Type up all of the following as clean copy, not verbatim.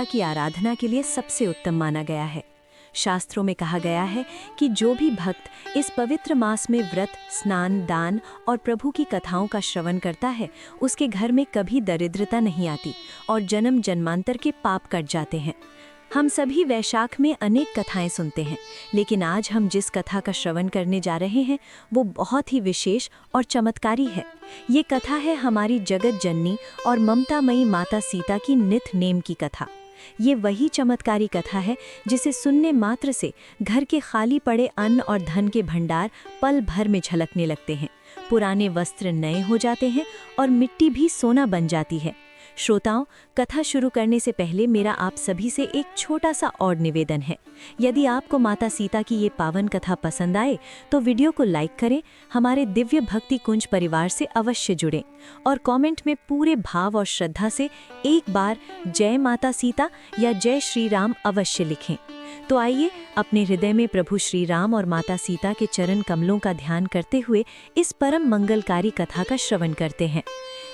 की आराधना के लिए सबसे उत्तम माना गया है। शास्त्रों में कहा गया है कि जो भी भक्त इस पवित्र मास में व्रत, स्नान, दान और प्रभु की कथाओं का श्रवण करता है, उसके घर में कभी दरिद्रता नहीं आती और जन्म जन्मांतर के पाप कट जाते हैं। हम सभी वैशाख में अनेक कथाएं सुनते हैं, लेकिन आज हम जिस कथा का श्रवण करने जा रहे हैं वो बहुत ही विशेष और चमत्कारी है। ये कथा है हमारी जगत जननी और ममतामयी माता सीता की नित नेम की कथा। ये वही चमत्कारी कथा है जिसे सुनने मात्र से घर के खाली पड़े अन्न और धन के भंडार पल भर में झलकने लगते हैं, पुराने वस्त्र नए हो जाते हैं और मिट्टी भी सोना बन जाती है। श्रोताओं, कथा शुरू करने से पहले मेरा आप सभी से एक छोटा सा और निवेदन है। यदि आपको माता सीता की ये पावन कथा पसंद आए तो वीडियो को लाइक करें, हमारे दिव्य भक्ति कुंज परिवार से अवश्य जुड़ें और कमेंट में पूरे भाव और श्रद्धा से एक बार जय माता सीता या जय श्री राम अवश्य लिखें। तो आइए अपने हृदय में प्रभु श्री राम और माता सीता के चरण कमलों का ध्यान करते हुए इस परम मंगलकारी कथा का श्रवण करते हैं।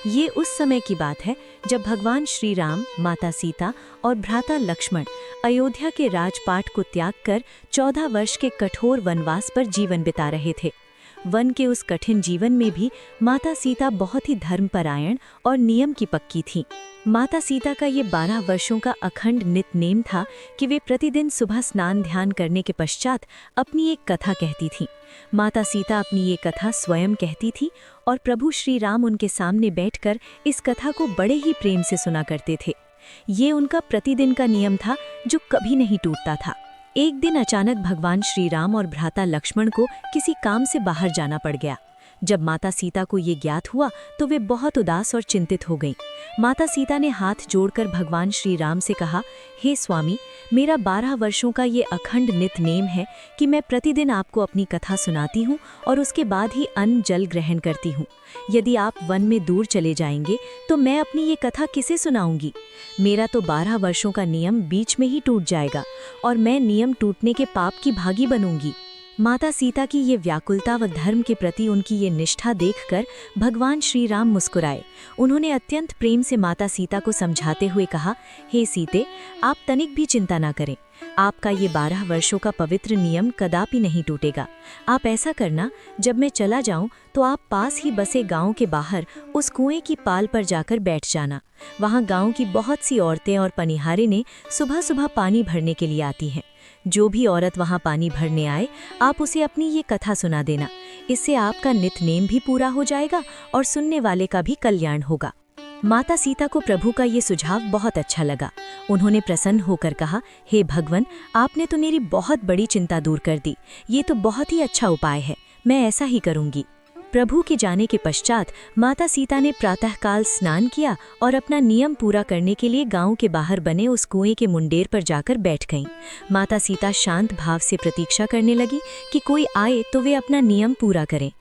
ये उस समय की बात है जब भगवान श्री राम, माता सीता और भ्राता लक्ष्मण अयोध्या के राजपाट को त्याग कर 14 वर्ष के कठोर वनवास पर जीवन बिता रहे थे। वन के उस कठिन जीवन में भी माता सीता बहुत ही धर्मपरायण और नियम की पक्की थीं। माता सीता का ये 12 वर्षों का अखंड नित नेम था कि वे प्रतिदिन सुबह स्नान ध्यान करने के पश्चात अपनी एक कथा कहती थीं। माता सीता अपनी ये कथा स्वयं कहती थी और प्रभु श्री राम उनके सामने बैठकर इस कथा को बड़े ही प्रेम से सुना करते थे। ये उनका प्रतिदिन का नियम था जो कभी नहीं टूटता था। एक दिन अचानक भगवान श्री राम और भ्राता लक्ष्मण को किसी काम से बाहर जाना पड़ गया। जब माता सीता को ये ज्ञात हुआ तो वे बहुत उदास और चिंतित हो गईं। माता सीता ने हाथ जोड़कर भगवान श्री राम से कहा, हे स्वामी, मेरा 12 वर्षों का ये अखंड नित नेम है कि मैं प्रतिदिन आपको अपनी कथा सुनाती हूँ और उसके बाद ही अन्न जल ग्रहण करती हूँ। यदि आप वन में दूर चले जाएंगे तो मैं अपनी ये कथा किसे सुनाऊंगी? मेरा तो 12 वर्षों का नियम बीच में ही टूट जाएगा और मैं नियम टूटने के पाप की भागी बनूंगी। माता सीता की ये व्याकुलता व धर्म के प्रति उनकी ये निष्ठा देखकर भगवान श्री राम मुस्कुराए। उन्होंने अत्यंत प्रेम से माता सीता को समझाते हुए कहा, हे सीते, आप तनिक भी चिंता ना करें। आपका ये 12 वर्षों का पवित्र नियम कदापि नहीं टूटेगा। आप ऐसा करना, जब मैं चला जाऊं तो आप पास ही बसे गांव के बाहर उस कुएं की पाल पर जाकर बैठ जाना। वहां गांव की बहुत सी औरतें और पनिहारे ने सुबह सुबह पानी भरने के लिए आती हैं। जो भी औरत वहां पानी भरने आए, आप उसे अपनी ये कथा सुना देना। इससे आपका नित नेम भी पूरा हो जाएगा और सुनने वाले का भी कल्याण होगा। माता सीता को प्रभु का ये सुझाव बहुत अच्छा लगा। उन्होंने प्रसन्न होकर कहा, हे भगवान, आपने तो मेरी बहुत बड़ी चिंता दूर कर दी। ये तो बहुत ही अच्छा उपाय है, मैं ऐसा ही करूंगी। प्रभु के जाने के पश्चात माता सीता ने प्रातःकाल स्नान किया और अपना नियम पूरा करने के लिए गांव के बाहर बने उस कुएं के मुंडेर पर जाकर बैठ गईं। माता सीता शांत भाव से प्रतीक्षा करने लगी कि कोई आए तो वे अपना नियम पूरा करें।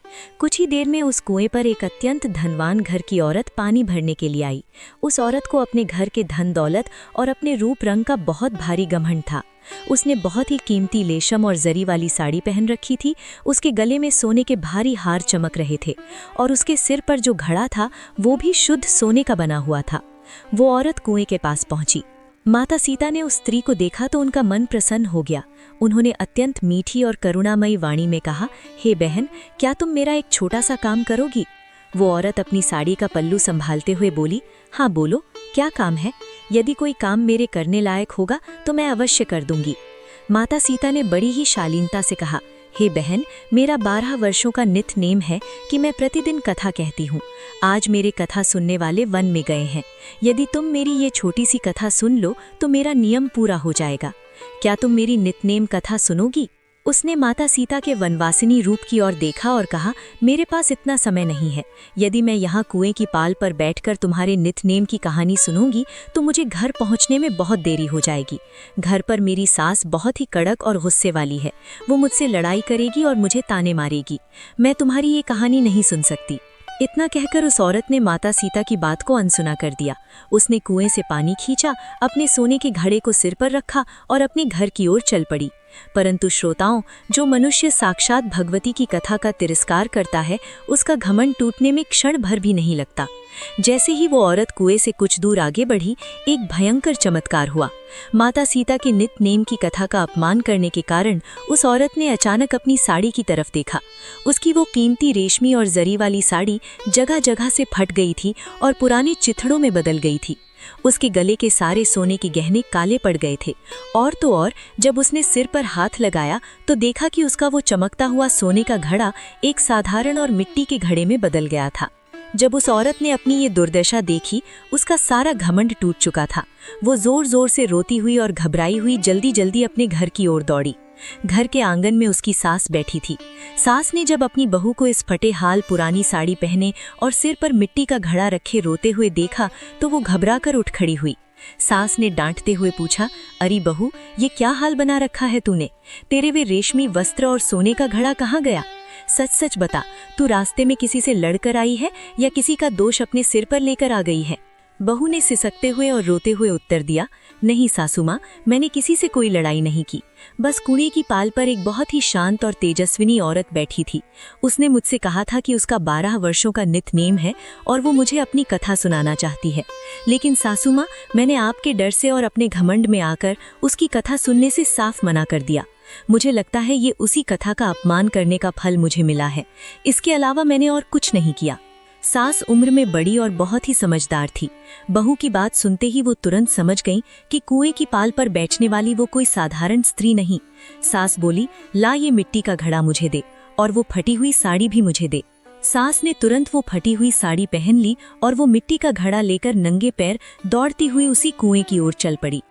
कुछ ही देर में उस कुएं पर एक अत्यंत धनवान घर की औरत पानी भरने के लिए आई। उस औरत को अपने घर के धन दौलत और अपने रूप रंग का बहुत भारी घमंड था। उसने बहुत ही कीमती लेशम और जरी वाली साड़ी पहन रखी थी। उसके गले में सोने के भारी हार चमक रहे थे और उसके सिर पर जो घड़ा था वो भी शुद्ध सोने का बना हुआ था। वो औरत कुएं के पास पहुंची। माता सीता ने उस स्त्री को देखा तो उनका मन प्रसन्न हो गया। उन्होंने अत्यंत मीठी और करुणामयी वाणी में कहा, हे बहन, क्या तुम मेरा एक छोटा सा काम करोगी? वो औरत अपनी साड़ी का पल्लू संभालते हुए बोली, हाँ बोलो, क्या काम है? यदि कोई काम मेरे करने लायक होगा तो मैं अवश्य कर दूंगी। माता सीता ने बड़ी ही शालीनता से कहा, हे बहन, मेरा 12 वर्षों का नित नेम है कि मैं प्रतिदिन कथा कहती हूँ। आज मेरे कथा सुनने वाले वन में गए हैं। यदि तुम मेरी ये छोटी सी कथा सुन लो तो मेरा नियम पूरा हो जाएगा। क्या तुम मेरी नितनेम कथा सुनोगी? उसने माता सीता के वनवासिनी रूप की ओर देखा और कहा, मेरे पास इतना समय नहीं है। यदि मैं यहाँ कुएं की पाल पर बैठकर तुम्हारे नितनेम की कहानी सुनूंगी तो मुझे घर पहुँचने में बहुत देरी हो जाएगी। घर पर मेरी सास बहुत ही कड़क और गुस्से वाली है। वो मुझसे लड़ाई करेगी और मुझे ताने मारेगी। मैं तुम्हारी ये कहानी नहीं सुन सकती। इतना कहकर उस औरत ने माता सीता की बात को अनसुना कर दिया। उसने कुएं से पानी खींचा, अपने सोने के घड़े को सिर पर रखा और अपने घर की ओर चल पड़ी। परंतु श्रोताओं, जो मनुष्य साक्षात भगवती की कथा का तिरस्कार करता है, उसका घमंड टूटने में क्षण भर भी नहीं लगता। जैसे ही वो औरत कुएं से कुछ दूर आगे बढ़ी, एक भयंकर चमत्कार हुआ। माता सीता के नित नेम की कथा का अपमान करने के कारण उस औरत ने अचानक अपनी साड़ी की तरफ देखा। उसकी वो कीमती रेशमी और जरी वाली साड़ी जगह जगह से फट गई थी और पुराने चिथड़ों में बदल गई थी। उसके गले के सारे सोने के गहने काले पड़ गए थे। और तो और, जब उसने सिर पर हाथ लगाया तो देखा कि उसका वो चमकता हुआ सोने का घड़ा एक साधारण और मिट्टी के घड़े में बदल गया था। जब उस औरत ने अपनी ये दुर्दशा देखी, उसका सारा घमंड टूट चुका था। वो जोर जोर से रोती हुई और घबराई हुई जल्दी जल्दी अपने घर की ओर दौड़ी। घर के आंगन में उसकी सास बैठी थी। सास ने जब अपनी बहू को इस फटे हाल पुरानी साड़ी पहने और सिर पर मिट्टी का घड़ा रखे रोते हुए देखा तो वो घबराकर उठ खड़ी हुई। सास ने डांटते हुए पूछा, अरे बहू, ये क्या हाल बना रखा है तूने? तेरे वे रेशमी वस्त्र और सोने का घड़ा कहाँ गया? सच सच बता, तू रास्ते में किसी से लड़कर आई है या किसी का दोष अपने सिर पर लेकर आ गई है? बहू ने सिसकते हुए और रोते हुए उत्तर दिया, नहीं सासू माँ, मैंने किसी से कोई लड़ाई नहीं की। बस कुएं की पाल पर एक बहुत ही शांत और तेजस्विनी औरत बैठी थी। उसने मुझसे कहा था कि उसका 12 वर्षों का नित नेम है और वो मुझे अपनी कथा सुनाना चाहती है। लेकिन सासू माँ, मैंने आपके डर से और अपने घमंड में आकर उसकी कथा सुनने से साफ मना कर दिया। मुझे लगता है ये उसी कथा का अपमान करने का फल मुझे मिला है। इसके अलावा मैंने और कुछ नहीं किया। सास उम्र में बड़ी और बहुत ही समझदार थी। बहू की बात सुनते ही वो तुरंत समझ गई कि कुएं की पाल पर बैठने वाली वो कोई साधारण स्त्री नहीं। सास बोली, ला ये मिट्टी का घड़ा मुझे दे और वो फटी हुई साड़ी भी मुझे दे। सास ने तुरंत वो फटी हुई साड़ी पहन ली और वो मिट्टी का घड़ा लेकर नंगे पैर दौड़ती हुई उसी कुएं की ओर चल पड़ी।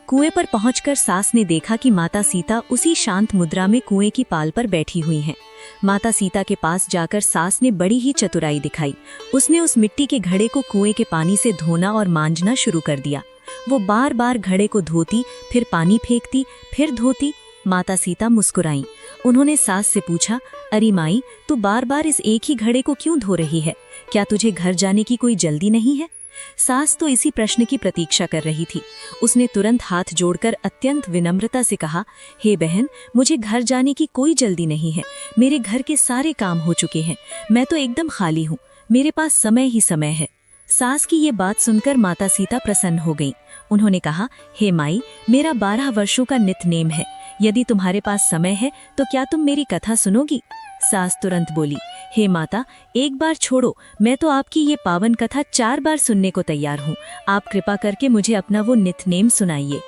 कुएं पर पहुंचकर सास ने देखा कि माता सीता उसी शांत मुद्रा में कुएं की पाल पर बैठी हुई हैं। माता सीता के पास जाकर सास ने बड़ी ही चतुराई दिखाई। उसने उस मिट्टी के घड़े को कुएं के पानी से धोना और मांजना शुरू कर दिया। वो बार बार घड़े को धोती, फिर पानी फेंकती, फिर धोती। माता सीता मुस्कुराई। उन्होंने सास से पूछा, अरे माई, तू बार बार इस एक ही घड़े को क्यों धो रही है? क्या तुझे घर जाने की कोई जल्दी नहीं है? सास तो इसी प्रश्न की प्रतीक्षा कर रही थी। उसने तुरंत हाथ जोड़कर अत्यंत विनम्रता से कहा, हे बहन, मुझे घर जाने की कोई जल्दी नहीं है। मेरे घर के सारे काम हो चुके हैं। मैं तो एकदम खाली हूँ। मेरे पास समय ही समय है। सास की ये बात सुनकर माता सीता प्रसन्न हो गईं। उन्होंने कहा, हे माई, मेरा 12 वर्षों का नित नेम है। यदि तुम्हारे पास समय है तो क्या तुम मेरी कथा सुनोगी? सास तुरंत बोली, हे माता, एक बार छोड़ो, मैं तो आपकी ये पावन कथा 4 बार सुनने को तैयार हूँ। आप कृपा करके मुझे अपना वो नितनेम सुनाइए।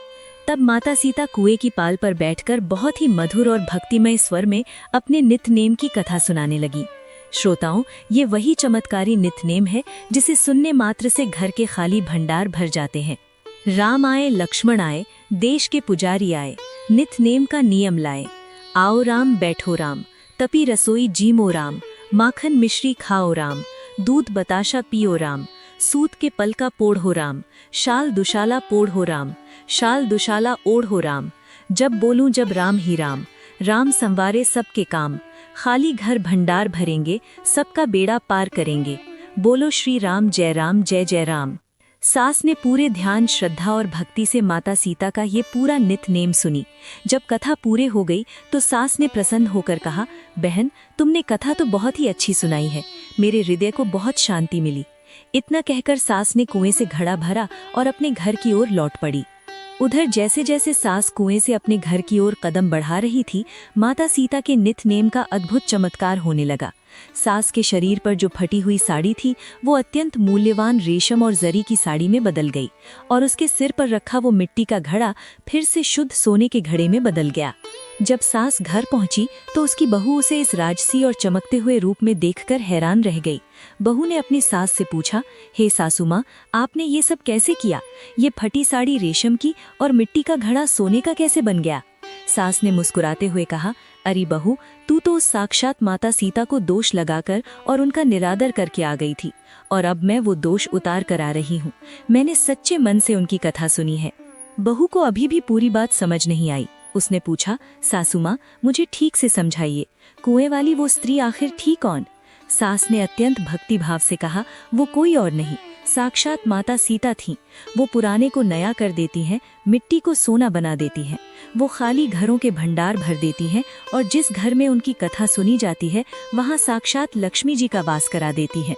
तब माता सीता कुएं की पाल पर बैठकर बहुत ही मधुर और भक्तिमय स्वर में अपने नितनेम की कथा सुनाने लगी। श्रोताओं, ये वही चमत्कारी नितनेम है जिसे सुनने मात्र से घर के खाली भंडार भर जाते हैं। राम आए, लक्ष्मण आए, देश के पुजारी आए, नितनेम का नियम लाए। आओ राम, बैठो राम, तपी रसोई जीमो राम, माखन मिश्री खाओ राम, दूध बताशा पियो राम, सूत के पल का पोड़ हो राम, शाल दुशाला पोड़ हो राम, शाल दुशाला ओढ़ हो राम। जब बोलूं जब राम ही राम, राम संवारे सबके काम, खाली घर भंडार भरेंगे, सबका बेड़ा पार करेंगे। बोलो श्री राम, जय जय राम। सास ने पूरे ध्यान, श्रद्धा और भक्ति से माता सीता का ये पूरा नितनेम सुनी। जब कथा पूरे हो गई तो सास ने प्रसन्न होकर कहा, बहन, तुमने कथा तो बहुत ही अच्छी सुनाई है। मेरे हृदय को बहुत शांति मिली। इतना कहकर सास ने कुएं से घड़ा भरा और अपने घर की ओर लौट पड़ी। उधर जैसे जैसे सास कुएं से अपने घर की ओर कदम बढ़ा रही थी, माता सीता के नितनेम का अद्भुत चमत्कार होने लगा। सास के शरीर पर जो फटी हुई साड़ी थी वो अत्यंत मूल्यवान रेशम और जरी की साड़ी में बदल गई और उसके सिर पर रखा वो मिट्टी का घड़ा फिर से शुद्ध सोने के घड़े में बदल गया। जब सास घर पहुंची तो उसकी बहू उसे इस राजसी और चमकते हुए रूप में देखकर हैरान रह गई। बहू ने अपनी सास से पूछा, हे सासू माँ, आपने ये सब कैसे किया? ये फटी साड़ी रेशम की और मिट्टी का घड़ा सोने का कैसे बन गया? सास ने मुस्कुराते हुए कहा, अरे बहू, तू तो उस साक्षात माता सीता को दोष लगाकर और उनका निरादर करके आ गई थी और अब मैं वो दोष उतार कर आ रही हूँ। मैंने सच्चे मन से उनकी कथा सुनी है। बहू को अभी भी पूरी बात समझ नहीं आई। उसने पूछा, सासू माँ, मुझे ठीक से समझाइए, कुएं वाली वो स्त्री आखिर थी कौन? सास ने अत्यंत भक्ति भाव से कहा, वो कोई और नहीं, साक्षात माता सीता थीं। वो पुराने को नया कर देती हैं, मिट्टी को सोना बना देती हैं। वो खाली घरों के भंडार भर देती हैं और जिस घर में उनकी कथा सुनी जाती है वहाँ साक्षात लक्ष्मी जी का वास करा देती हैं।